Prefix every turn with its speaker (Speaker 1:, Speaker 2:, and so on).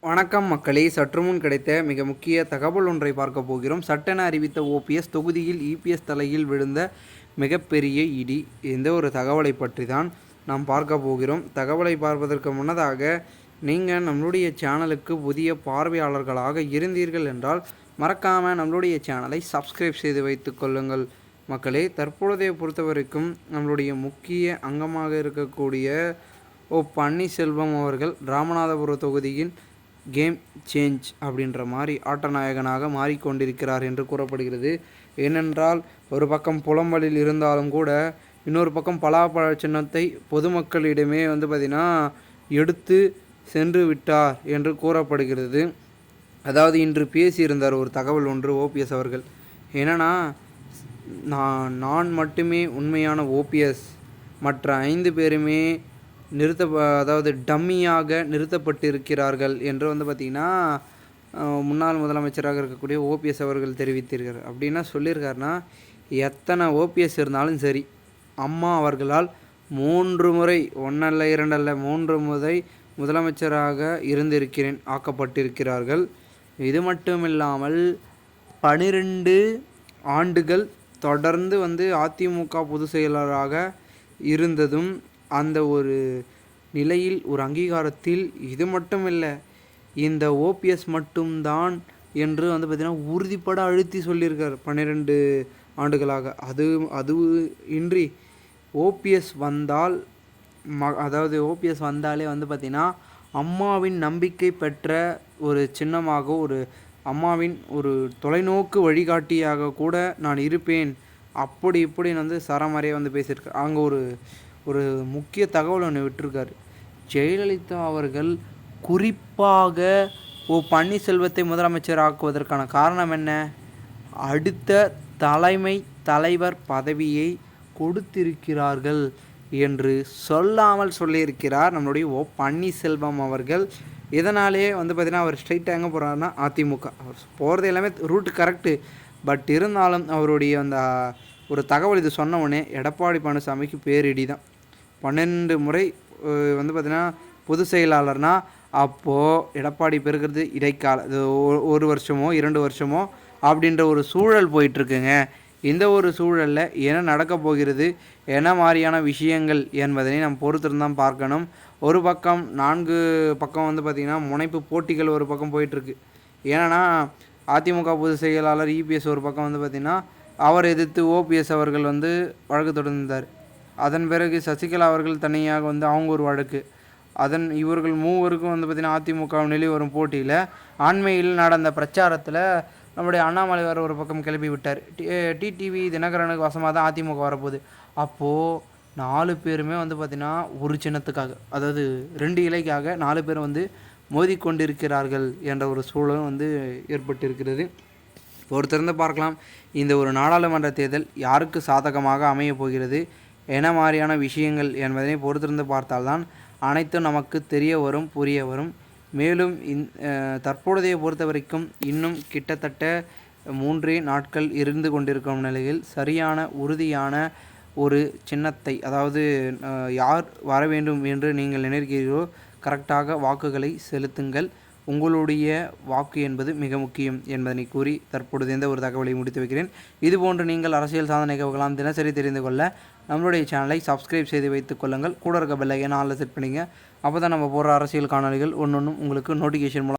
Speaker 1: வணக்கம் மக்களே, சற்றுமுன் கிடைத்த மிக முக்கிய தகவல் ஒன்றை பார்க்க போகிறோம். சட்டென அறிவித்த ஓபிஎஸ் தொகுதியில் இபிஎஸ் தலையில் விழுந்த மிகப்பெரிய இடி. இந்த ஒரு தகவலை பற்றி தான் நாம் பார்க்க போகிறோம். தகவலை பார்ப்பதற்கு முன்னதாக நீங்கள் நம்மளுடைய சேனலுக்கு புதிய பார்வையாளர்களாக இருந்தீர்கள் என்றால் மறக்காமல் நம்மளுடைய சேனலை சப்ஸ்கிரைப் செய்து வைத்து கொள்ளுங்கள். மக்களே, தற்பொழுதைய பொறுத்த வரைக்கும் நம்மளுடைய முக்கிய அங்கமாக இருக்கக்கூடிய பன்னீர்செல்வம் அவர்கள் ராமநாதபுரம் தொகுதியின் கேம் சேஞ்ச் அப்படின்ற மாதிரி ஆட்டநாயகனாக மாறிக்கொண்டிருக்கிறார் என்று கூறப்படுகிறது. ஏனென்றால் ஒரு பக்கம் புலம்பலில் இருந்தாலும் கூட இன்னொரு பக்கம் பலாப்பழ சின்னத்தை பொதுமக்களிடமே பார்த்திங்கன்னா எடுத்து சென்று விட்டார் என்று கூறப்படுகிறது. அதாவது இன்று பேசியிருந்தார் ஒரு தகவல் ஒன்று ஓபிஎஸ் அவர்கள். என்னன்னா, நான் மட்டுமே உண்மையான ஓபிஎஸ், மற்ற 5 பேருமே அதாவது டம்மியாக நிறுத்தப்பட்டிருக்கிறார்கள் என்று பார்த்திங்கன்னா முன்னாள் முதலமைச்சராக இருக்கக்கூடிய ஓபிஎஸ் அவர்கள் தெரிவித்திருக்கார். அப்படின்னா சொல்லியிருக்காருன்னா, எத்தனை ஓபிஎஸ் இருந்தாலும் சரி, அம்மா அவர்களால் 3 முறை 1 அல்ல 2 அல்ல 3 முறை முதலமைச்சராக ஆக்கப்பட்டிருக்கிறார்கள். இது மட்டும் இல்லாமல் 12 ஆண்டுகள் தொடர்ந்து அதிமுக பொதுச் செயலாளராக இருந்ததும் அந்த ஒரு நிலையில் ஒரு அங்கீகாரத்தில் இது மட்டும் இல்லை, இந்த ஓபிஎஸ் மட்டும்தான் என்று பார்த்திங்கன்னா உறுதிப்பட அழுத்தி சொல்லியிருக்கார் 12 ஆண்டுகளாக. அது இன்றி ஓபிஎஸ் வந்தால் அதாவது ஓபிஎஸ் வந்தாலே பார்த்திங்கன்னா அம்மாவின் நம்பிக்கை பெற்ற ஒரு சின்னமாக, ஒரு அம்மாவின் ஒரு தொலைநோக்கு வழிகாட்டியாக கூட நான் இருப்பேன், அப்படி இப்படின்னு சரமாரியாக பேசியிருக்கார். அங்கே ஒரு முக்கிய தகவல் ஒன்று விட்டிருக்காரு. ஜெயலலிதா அவர்கள் குறிப்பாக பன்னீர்செல்வத்தை முதலமைச்சர் ஆக்குவதற்கான காரணம் என்ன? அடுத்த தலைவர் பதவியை கொடுத்திருக்கிறார்கள் என்று சொல்லாமல் சொல்லியிருக்கிறார் நம்மளுடைய பன்னீர்செல்வம் அவர்கள். இதனாலே பார்த்திங்கன்னா அவர் ஸ்ட்ரைட்டாக எங்கே போகிறாருன்னா அதிமுக. அவர் போகிறது எல்லாமே ரூட்டு கரெக்டு. பட் இருந்தாலும் அவருடைய அந்த ஒரு தகவல் இது சொன்ன உடனே எடப்பாடி பழனிசாமிக்கு பேரிடி தான். 12 முறை பார்த்திங்கன்னா பொதுச் செயலாளர்னா அப்போது எடப்பாடி பெறுகிறது இடைக்கால, ஒரு வருஷமோ 2 வருஷமோ அப்படின்ற ஒரு சூழல் போயிட்டுருக்குங்க. இந்த ஒரு சூழலில் என்ன நடக்க போகிறது, என்ன மாதிரியான விஷயங்கள் என்பதனை நம்ம பொறுத்திருந்தான் பார்க்கணும். ஒரு பக்கம் 4 பக்கம் பார்த்திங்கன்னா முனைப்பு போட்டிகள் ஒரு பக்கம் போயிட்டுருக்கு. ஏன்னா அதிமுக பொதுச் செயலாளர் இபிஎஸ் ஒரு பக்கம் பார்த்திங்கன்னா அவர் எதிர்த்து ஓபிஎஸ் அவர்கள் வழக்கு தொடர்ந்தார். அதன் பிறகு சசிகலா அவர்கள் தனியாக அவங்க ஒரு வழக்கு. இவர்கள் மூவருக்கும் பார்த்திங்கன்னா அதிமுக நிலை வரும் போட்டியில் அண்மையில் நடந்த பிரச்சாரத்தில் நம்முடைய அண்ணாமலை வர ஒரு பக்கம் கிளப்பி விட்டார். டிடிவி தினகரனுக்கு வசமாக தான் அதிமுக வரப்போகுது. அப்போது 4 பேருமே பார்த்திங்கன்னா ஒரு சின்னத்துக்காக, அதாவது 2 இலைக்காக 4 பேர் மோதிக்கொண்டிருக்கிறார்கள் என்ற ஒரு சூழலும் ஏற்பட்டிருக்கிறது. பொறுத்திருந்து பார்க்கலாம் இந்த ஒரு நாடாளுமன்ற தேர்தல் யாருக்கு சாதகமாக அமையப் போகிறது, என்ன மாதிரியான விஷயங்கள் என்பதனை பொறுத்திருந்து பார்த்தால்தான் அனைத்தும் நமக்கு தெரிய வரும், புரிய வரும். மேலும் தற்பொழுதைய பொறுத்த வரைக்கும் இன்னும் கிட்டத்தட்ட 3 நாட்கள் இருந்து கொண்டிருக்கும் நிலையில் சரியான உறுதியான ஒரு சின்னத்தை, அதாவது யார் வர வேண்டும் என்று நீங்கள் நினைக்கிறீர்களோ கரெக்டாக வாக்குகளை செலுத்துங்கள். உங்களுடைய வாக்கு என்பது மிக முக்கியம் என்பதனை கூறி தற்பொழுது இந்த ஒரு தகவலை முடித்து வைக்கிறேன். இதுபோன்று நீங்கள் அரசியல் சாதனை நிகழ்வுகளாம் தினசரி தெரிந்து கொள்ள நம்மளுடைய சேனலை சப்ஸ்கிரைப் செய்து வைத்துக் கொள்ளுங்கள். கூட இருக்க பெல் ஐக்கானை ஆல்ல செட் பண்ணிங்க. அப்போ தான் நம்ம போடுற அரசியல் காணொலிகள் ஒன்றொன்றும் உங்களுக்கு நோட்டிஃபிகேஷன் மூலம்